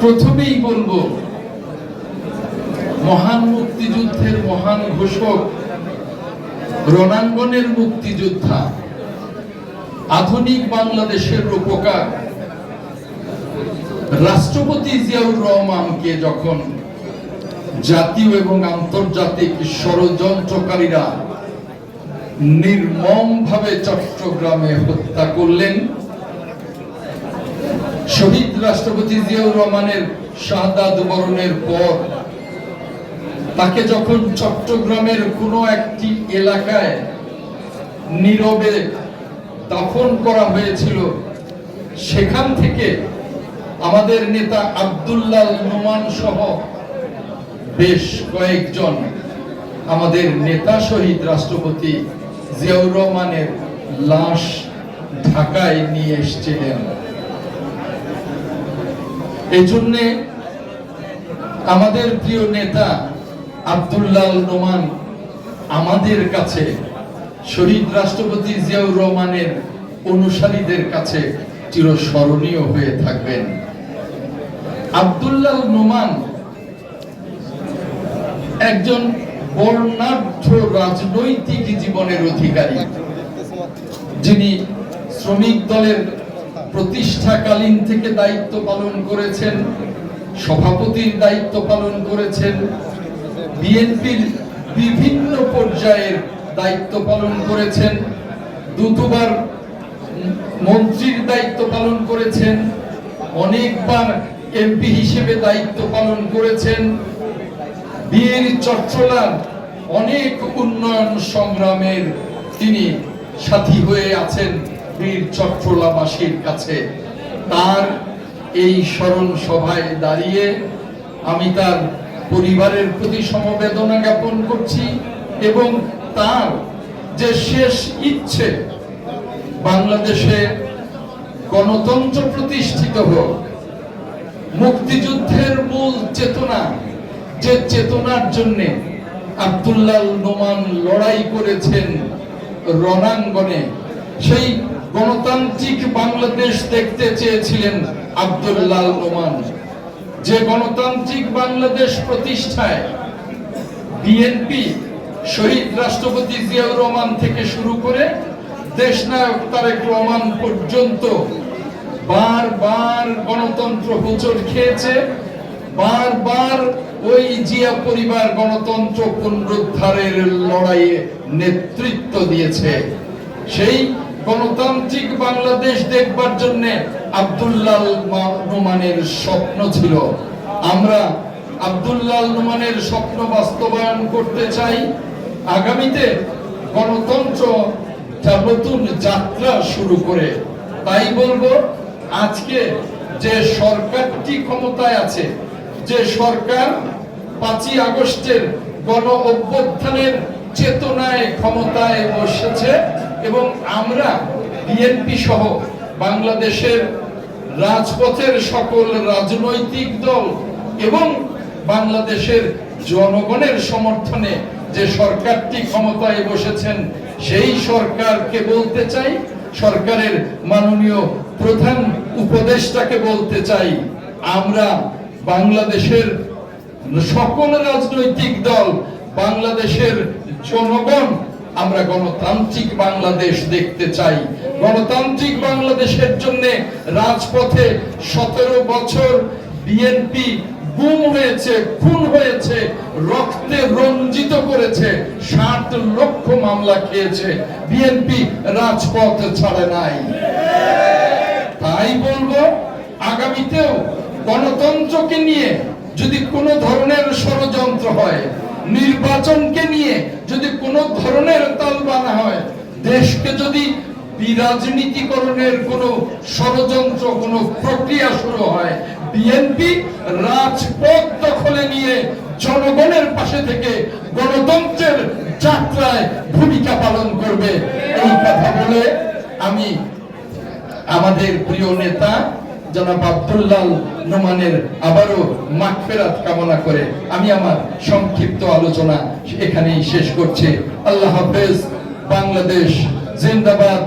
প্রথমেই বলবো, মহান মুক্তিযুদ্ধের মহান ঘোষক, রণাঙ্গনের মুক্তিযোদ্ধা, আধুনিক বাংলাদেশের রূপকার রাষ্ট্রপতি জিয়াউর রহমানকে যখন জাতীয় এবং আন্তর্জাতিক ষড়যন্ত্রকারীরা নির্মমভাবে চট্টগ্রামে হত্যা করলেন, শহীদ রাষ্ট্রপতি জিয়াউর রহমানের শাহাদাত বরণের পর তাকে যখন চট্টগ্রামের কোনো একটি এলাকায় নীরবে দাফন করা হয়েছিল, সেখান থেকে আমাদের নেতা আব্দুল্লাহ নোমান সহ বেশ কয়েকজন আমাদের নেতা শহীদ রাষ্ট্রপতি জিয়াউর রহমানের লাশ ঢাকায় নিয়ে এসেছিলেন। এই জন্যে আমাদের প্রিয় নেতা আব্দুল্লাহ নোমান আমাদের কাছে, শহীদ রাষ্ট্রপতি জিয়াউর রহমানের অনুসারীদের কাছে চিরস্মরণীয় হয়ে থাকবেন। আব্দুল্লাহ নোমান একজন বর্ণাঢ্য রাজনৈতিক জীবনের অধিকারী, যিনি শ্রমিক দলের প্রতিষ্ঠাকালীন থেকে দায়িত্ব পালন করেছেন, সভাপতির দায়িত্ব পালন করেছেন, বিএনপির বিভিন্ন পর্যায়ের দায়িত্ব পালন করেছেন, দুবার মন্ত্রীর দায়িত্ব পালন করেছেন, অনেকবার এমপি হিসেবে দায়িত্ব পালন করেছেন। বীর চট্টলার অনেক উন্নয়ন সংগ্রামের তিনি সাথী হয়ে আছেন বীর চট্টলাবাসীর কাছে। তার এই স্মরণ সভায় দাঁড়িয়ে আমি তার পরিবারের প্রতি সমবেদনা জ্ঞাপন করছি এবং তার যে শেষ ইচ্ছে, বাংলাদেশে গণতন্ত্র প্রতিষ্ঠিত হোক, মুক্তিযুদ্ধের মূল চেতনা, যে চেতনার জন্য আব্দুল্লাহ নোমান লড়াই করেছেন রণাঙ্গনে, সেই গণতান্ত্রিক বাংলাদেশ দেখতে চেয়েছিলেন আব্দুল্লাহ নোমান। যে গণতান্ত্রিক বাংলাদেশ প্রতিষ্ঠায় বিএনপি শহীদ রাষ্ট্রপতি জিয়াউর রহমান থেকে শুরু করে দেশনায়ক তারেক রহমান পর্যন্ত বারবার গণতন্ত্র হোঁচট খেয়েছে, বারবার ওই জিয়া পরিবার গণতন্ত্র পুনরুদ্ধারের লড়াইয়ে নেতৃত্ব দিয়েছে। সেই গণতান্ত্রিক বাংলাদেশ দেখবার জন্য আব্দুল্লাহ নোমানের স্বপ্ন ছিল। আমরা আব্দুল্লাহ নোমানের স্বপ্ন বাস্তবায়ন করতে চাই। আগামীতে গণতন্ত্র নতুন যাত্রা শুরু করে, তাই বলবো, আজকে যে সরকারটি ক্ষমতায় আছে, যে সরকার 5ই আগস্টের গণ অভ্যুত্থানের চেতনায় ক্ষমতায় বসেছে এবং আমরা বিএনপি সহ বাংলাদেশের রাজপথের সকল রাজনৈতিক দল এবং বাংলাদেশের জনগণের সমর্থনে যে সরকারটি ক্ষমতায় বসেছেন, সেই সরকারকে বলতে চাই, সরকারের মাননীয় প্রধান উপদেষ্টাকে বলতে চাই, আমরা বাংলাদেশের সকল রাজনৈতিক দল, বাংলাদেশের জনগণ, আমরা গণতান্ত্রিক বাংলাদেশ দেখতে চাই। গণতান্ত্রিক বাংলাদেশের জন্য রাজপথে 17 বছর বিএনপি গুম হয়েছে, খুন হয়েছে, রক্তে রঞ্জিত করেছে, 60 লক্ষ মামলা খেয়েছে, বিএনপি রাজপথ ছাড়ে নাই। তাই বলবো, আগামীতেও গণতন্ত্রকে নিয়ে যদি কোনো ধরনের ষড়যন্ত্র হয়, নির্বাচনকে নিয়ে যদি কোনো ধরনের তালবানা হয়, দেশকে যদি বিরাজনীতিকরণের কোনো ষড়যন্ত্র, কোনো প্রক্রিয়া শুরু হয়, বিএনপি রাজপথ দখলে নিয়ে জনগণের পাশে থেকে গণতন্ত্রের যাত্রায় ভূমিকা পালন করবে। এই কথা বলে আমি আমাদের প্রিয় নেতা জনাব আব্দুল্লাহ নোমানের আবারও মাগফিরাত কামনা করে আমি আমার সংক্ষিপ্ত আলোচনা এখানেই শেষ করছি। আল্লাহ হাফেজ। বাংলাদেশ জিন্দাবাদ।